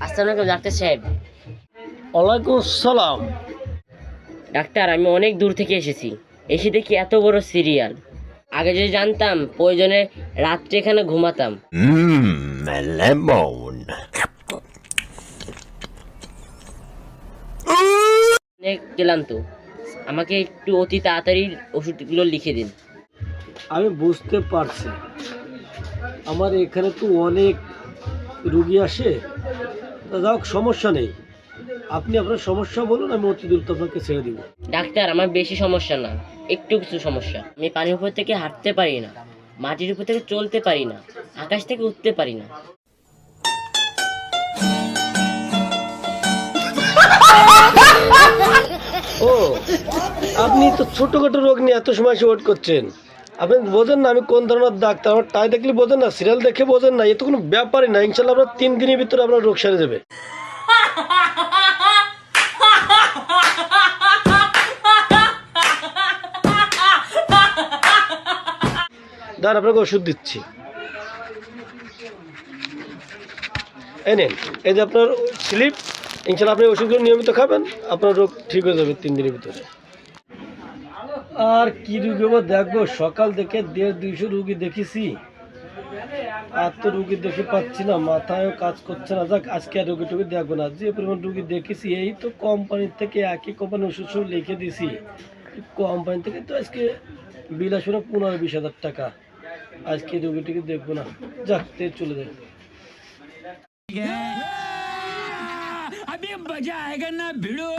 আসসালামু আলাইকুম ডাক্তার সাহেব। ওয়ালাইকুম আসসালাম। ডাক্তার, আমি অনেক দূর থেকে এসেছি, এসে দেখি এত বড় সিরিয়াল। আগে যদি জানতাম প্রয়োজনে রাত্রে এখানে ঘুমাতাম। লেমন। অনেক ক্লান্ত, আমাকে একটু অতি তাড়াতাড়ি ওষুধগুলো লিখে দিন। আমি বুঝতে পারছি, আমার এখানে তো অনেক রুগী আসে। তা যাক, সমস্যা নেই, আপনি আপনার সমস্যা বলুন, আমি অতি দ্রুত আপনাকে ছেড়ে দিব। ডাক্তার, আমার বেশি সমস্যা না, একটু কিছু সমস্যা। আমি পানির উপর থেকে হাঁটতে পারি না, মাটির উপর থেকে চলতে পারি না, আকাশ থেকে উঠতে পারি না। ও, আপনি তো ছোটোখাটো রোগ নিয়ে এত সময় এসে ওয়েট করছেন। আপনি বোঝেন না আমি কোন ধরনের ডাক্তার, আমার টাই দেখলে বোঝেন না, সিরিয়াল দেখে বোঝেন না, এ তো কোনো ব্যাপারই না। ইনশাল্লাহ আপনার 3 দিনের ভিতরে আপনার রোগ সেরে যাবে। দাঁড়ান, আপনাকে ওষুধ দিচ্ছি, এই নেন। এই যে আপনার স্লিপ, ইনশাল্লাহ আপনি ওষুধগুলো নিয়মিত খাবেন, আপনার রোগ ঠিক হয়ে যাবে 3 দিনের ভিতরে। আর কি রুগী বা দেখবো, সকাল থেকে 150-200 রুগী দেখেছি, আর তো রুগী দেখে পাচ্ছি না, মাথায়ও কাজ করছে না। যাক, আজকে আর রুগী টুগী দেখবো না, যে পরিমাণ রুগী দেখেছি। এই তো কোম্পানি থেকে, একই কোম্পানির ওষুধ সব লিখে দিছি, কোম্পানি থেকে তো আজকে বিল আসবে না 15-20 হাজার টাকা। আজকে রুগী টুগী দেখবো না, যাক তে চলে যাবে। अभी मजा आएगा ना भिड़ो।